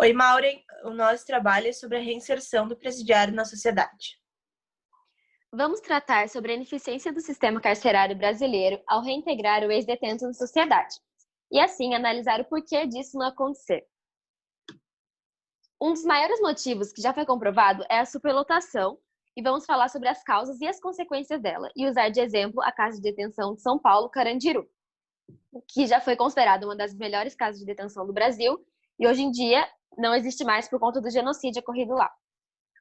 Oi, Maureen. O nosso trabalho é sobre a reinserção do presidiário na sociedade. Vamos tratar sobre a ineficiência do sistema carcerário brasileiro ao reintegrar o ex-detento na sociedade, e assim analisar o porquê disso não acontecer. Um dos maiores motivos que já foi comprovado é a superlotação, e vamos falar sobre as causas e as consequências dela, e usar de exemplo a Casa de Detenção de São Paulo, Carandiru, que já foi considerada uma das melhores casas de detenção do Brasil, e hoje em dia não existe mais por conta do genocídio ocorrido lá.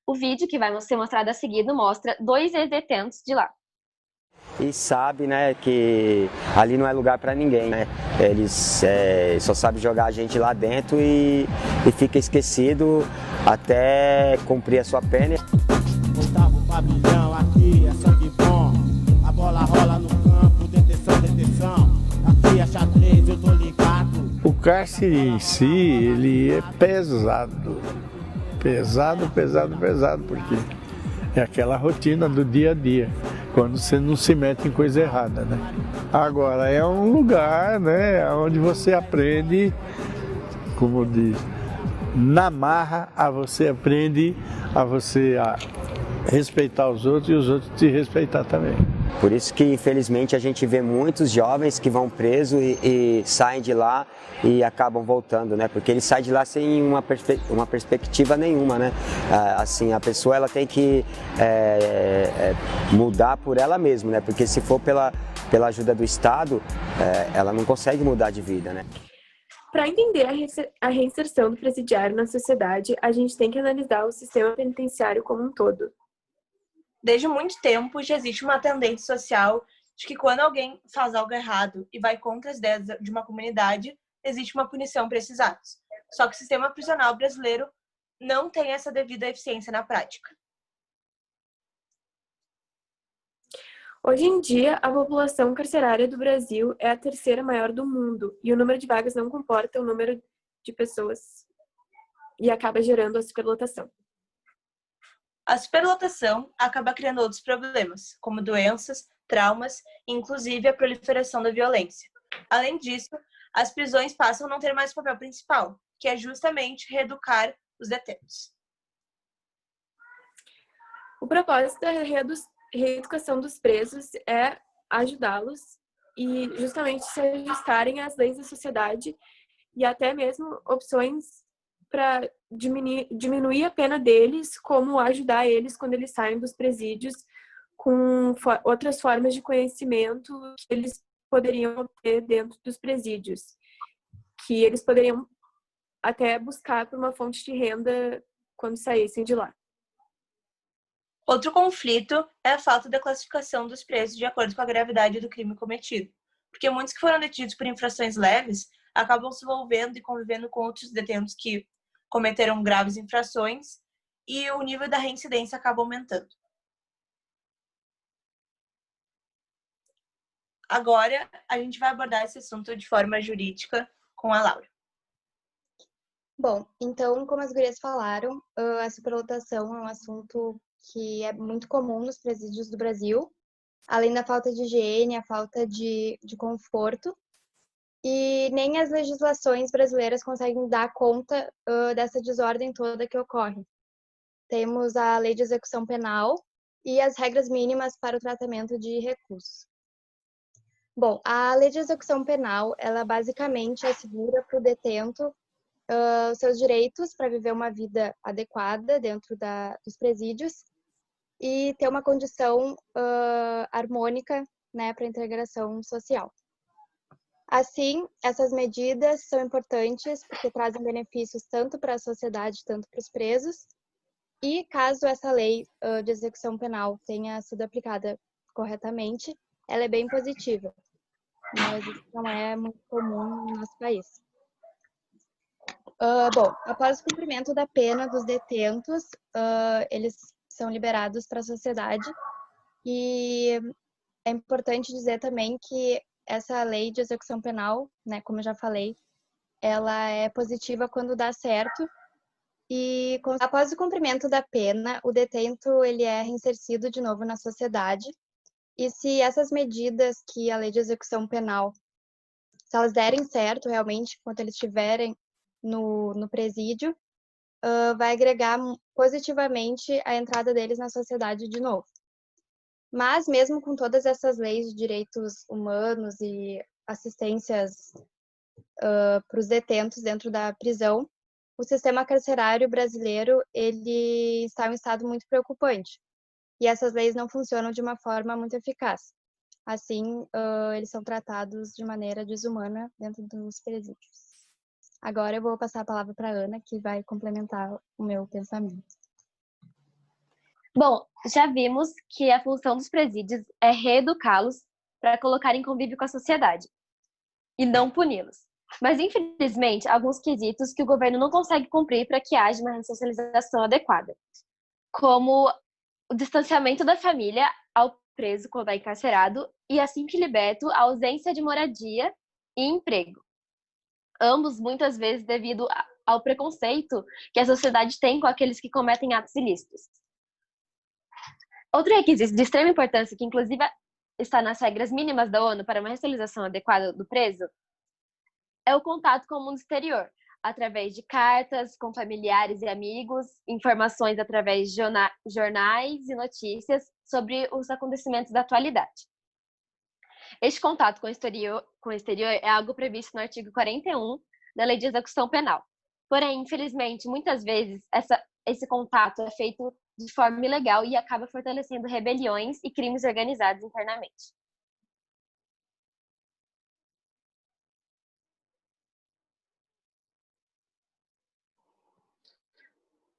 O vídeo que vai ser mostrado a seguir mostra 2 ex-detentos de lá. E sabe, né, que ali não é lugar para ninguém, né? Eles só sabem jogar a gente lá dentro e fica esquecido até cumprir a sua pena. Oitavo pavilhão, aqui é sangue bom. A bola rola no campo, detenção. Aqui é xadrez, eu tô ligado. O cárcere em si, ele é pesado, porque é aquela rotina do dia a dia, quando você não se mete em coisa errada, né? Agora, é um lugar, né, onde você aprende, como diz, na marra, você aprende a respeitar os outros e os outros te respeitar também. Por isso que, infelizmente, a gente vê muitos jovens que vão presos e saem de lá e acabam voltando, né? Porque eles saem de lá sem uma perspectiva nenhuma, né? Assim, a pessoa ela tem que mudar por ela mesma, né? Porque se for pela ajuda do Estado, ela não consegue mudar de vida, né? Para entender a reinserção do presidiário na sociedade, a gente tem que analisar o sistema penitenciário como um todo. Desde muito tempo já existe uma tendência social de que quando alguém faz algo errado e vai contra as ideias de uma comunidade, existe uma punição para esses atos. Só que o sistema prisional brasileiro não tem essa devida eficiência na prática. Hoje em dia, a população carcerária do Brasil é a terceira maior do mundo e o número de vagas não comporta o número de pessoas e acaba gerando a superlotação. A superlotação acaba criando outros problemas, como doenças, traumas e inclusive a proliferação da violência. Além disso, as prisões passam a não ter mais o papel principal, que é justamente reeducar os detentos. O propósito da reeducação dos presos é ajudá-los e justamente se ajustarem às leis da sociedade e até mesmo opções para diminuir a pena deles, como ajudar eles quando eles saem dos presídios com outras formas de conhecimento que eles poderiam ter dentro dos presídios, que eles poderiam até buscar por uma fonte de renda quando saíssem de lá. Outro conflito é a falta da classificação dos presos de acordo com a gravidade do crime cometido, porque muitos que foram detidos por infrações leves acabam se envolvendo e convivendo com outros detentos que cometeram graves infrações e o nível da reincidência acaba aumentando. Agora, a gente vai abordar esse assunto de forma jurídica com a Laura. Bom, então, como as gurias falaram, a superlotação é um assunto que é muito comum nos presídios do Brasil, além da falta de higiene, a falta de conforto, e nem as legislações brasileiras conseguem dar conta dessa desordem toda que ocorre. Temos a Lei de Execução Penal e as regras mínimas para o tratamento de recursos. Bom, a Lei de Execução Penal, ela basicamente assegura para o detento os seus direitos para viver uma vida adequada dentro dos presídios e ter uma condição harmônica, né, para a integração social. Assim, essas medidas são importantes porque trazem benefícios tanto para a sociedade, tanto para os presos. E caso essa lei de execução penal tenha sido aplicada corretamente, ela é bem positiva, mas isso não é muito comum no nosso país. Bom, após o cumprimento da pena dos detentos, eles são liberados para a sociedade e é importante dizer também que essa lei de execução penal, né, como eu já falei, ela é positiva quando dá certo e após o cumprimento da pena, o detento ele é reinsercido de novo na sociedade e se essas medidas que a lei de execução penal, se elas derem certo realmente, enquanto eles estiverem no presídio, vai agregar positivamente a entrada deles na sociedade de novo. Mas, mesmo com todas essas leis de direitos humanos e assistências para os detentos dentro da prisão, o sistema carcerário brasileiro ele está em um estado muito preocupante. E essas leis não funcionam de uma forma muito eficaz. Assim, eles são tratados de maneira desumana dentro dos presídios. Agora eu vou passar a palavra para a Ana, que vai complementar o meu pensamento. Bom, já vimos que a função dos presídios é reeducá-los para colocar em convívio com a sociedade e não puni-los. Mas, infelizmente, há alguns quesitos que o governo não consegue cumprir para que haja uma ressocialização adequada, como o distanciamento da família ao preso quando é encarcerado e, assim que liberto, a ausência de moradia e emprego. Ambos, muitas vezes, devido ao preconceito que a sociedade tem com aqueles que cometem atos ilícitos. Outro requisito de extrema importância, que inclusive está nas regras mínimas da ONU para uma ressocialização adequada do preso, é o contato com o mundo exterior, através de cartas com familiares e amigos, informações através de jornais e notícias sobre os acontecimentos da atualidade. Este contato com o exterior é algo previsto no artigo 41 da Lei de Execução Penal. Porém, infelizmente, muitas vezes esse contato é feito de forma ilegal e acaba fortalecendo rebeliões e crimes organizados internamente.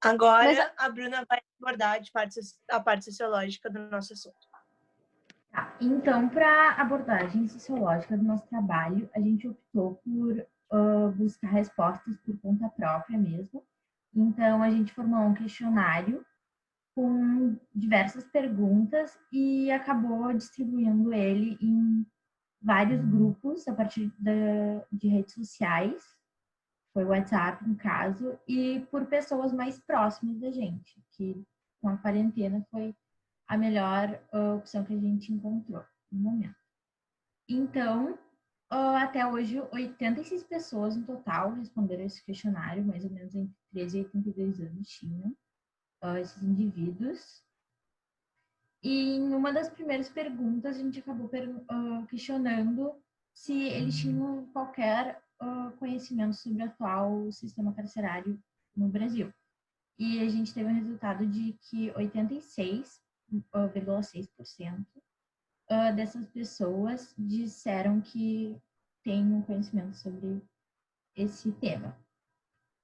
Agora, a Bruna vai abordar a parte sociológica do nosso assunto. Tá. Então, para a abordagem sociológica do nosso trabalho, a gente optou por buscar respostas por conta própria mesmo. Então, a gente formou um questionário com diversas perguntas e acabou distribuindo ele em vários grupos a partir de redes sociais, foi o WhatsApp no caso, e por pessoas mais próximas da gente, que com a quarentena foi a melhor opção que a gente encontrou no momento. Então, até hoje, 86 pessoas no total responderam esse questionário, mais ou menos entre 13 e 82 anos tinham esses indivíduos. E em uma das primeiras perguntas, a gente acabou questionando se eles tinham qualquer conhecimento sobre o atual sistema carcerário no Brasil. E a gente teve um resultado de que 86,6% dessas pessoas disseram que têm um conhecimento sobre esse tema.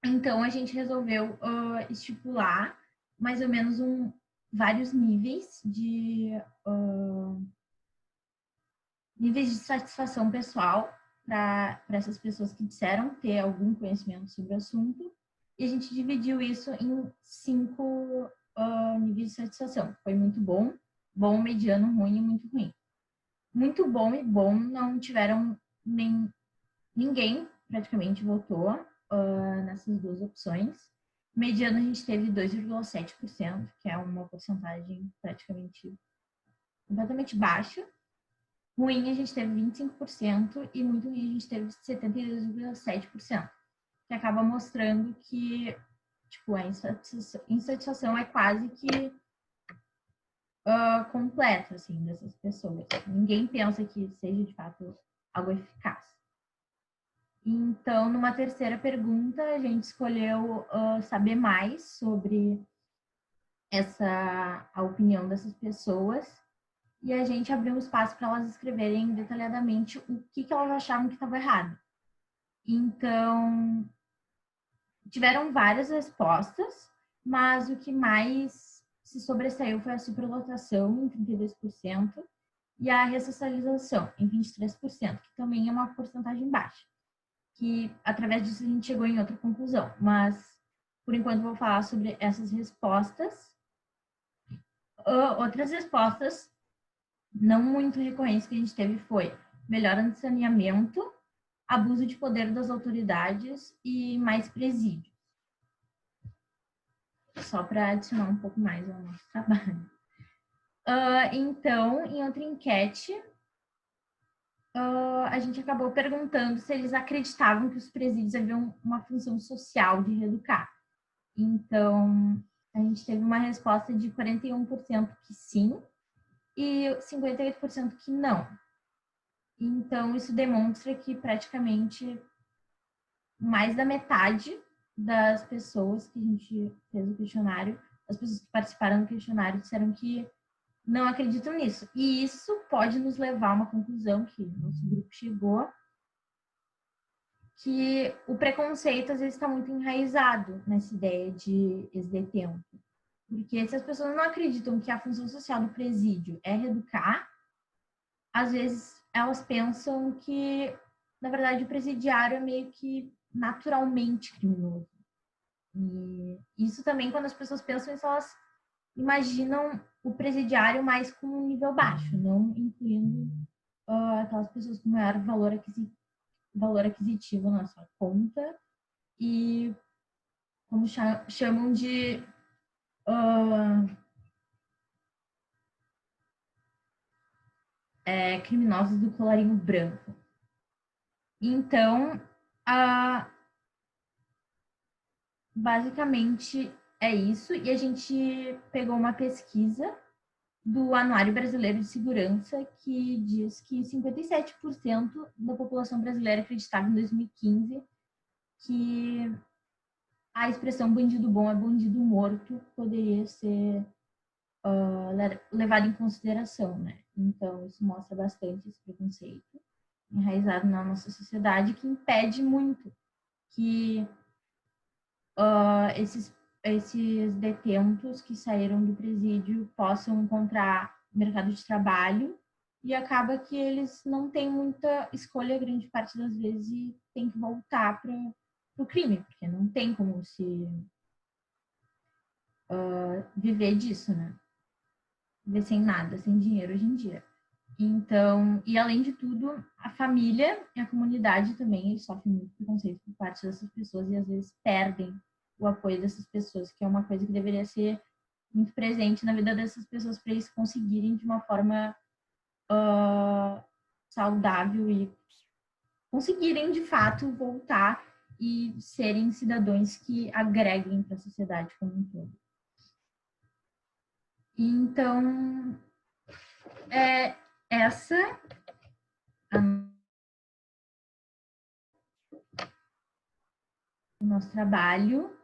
Então, a gente resolveu estipular mais ou menos vários níveis de satisfação pessoal para essas pessoas que disseram ter algum conhecimento sobre o assunto. E a gente dividiu isso em 5 níveis de satisfação. Foi muito bom, bom, mediano, ruim e muito ruim. Muito bom e bom não tiveram ninguém praticamente votou nessas duas opções. Mediano a gente teve 2,7%, que é uma porcentagem praticamente completamente baixa. Ruim a gente teve 25% e muito ruim a gente teve 72,7%, que acaba mostrando que tipo, a insatisfação é quase que completa assim, dessas pessoas. Ninguém pensa que seja de fato algo eficaz. Então, numa terceira pergunta, a gente escolheu saber mais sobre a opinião dessas pessoas e a gente abriu um espaço para elas escreverem detalhadamente o que elas achavam que estava errado. Então, tiveram várias respostas, mas o que mais se sobressaiu foi a superlotação, em 32%, e a ressocialização, em 23%, que também é uma porcentagem baixa. Que, através disso, a gente chegou em outra conclusão. Mas, por enquanto, vou falar sobre essas respostas. Outras respostas não muito recorrentes que a gente teve foi melhora no saneamento, abuso de poder das autoridades e mais presídios. Só para adicionar um pouco mais ao nosso trabalho. Então, em outra enquete, a gente acabou perguntando se eles acreditavam que os presídios haviam uma função social de reeducar. Então, a gente teve uma resposta de 41% que sim e 58% que não. Então, isso demonstra que praticamente mais da metade das pessoas que a gente fez o questionário, as pessoas que participaram do questionário, disseram que não acreditam nisso. E isso pode nos levar a uma conclusão que o nosso grupo chegou, que o preconceito às vezes está muito enraizado nessa ideia de ex-detento. Porque se as pessoas não acreditam que a função social do presídio é reeducar, às vezes elas pensam que, na verdade, o presidiário é meio que naturalmente criminoso. E isso também, quando as pessoas pensam isso, elas imaginam o presidiário mais com um nível baixo, não incluindo aquelas pessoas com maior valor aquisitivo na sua conta e como chamam de criminosos do colarinho branco. Então, basicamente é isso. E a gente pegou uma pesquisa do Anuário Brasileiro de Segurança que diz que 57% da população brasileira acreditava em 2015 que a expressão bandido bom é bandido morto poderia ser levado em consideração, né? Então, isso mostra bastante esse preconceito enraizado na nossa sociedade, que impede muito que esses detentos que saíram do presídio possam encontrar mercado de trabalho, e acaba que eles não têm muita escolha grande parte das vezes e tem que voltar para o crime, porque não tem como se viver disso, né? Viver sem nada, sem dinheiro hoje em dia. Então, e além de tudo, a família e a comunidade também sofrem muito preconceito por parte dessas pessoas e às vezes perdem o apoio dessas pessoas, que é uma coisa que deveria ser muito presente na vida dessas pessoas para eles conseguirem de uma forma saudável e conseguirem de fato voltar e serem cidadãos que agreguem para a sociedade como um todo. Então, essa o nosso trabalho.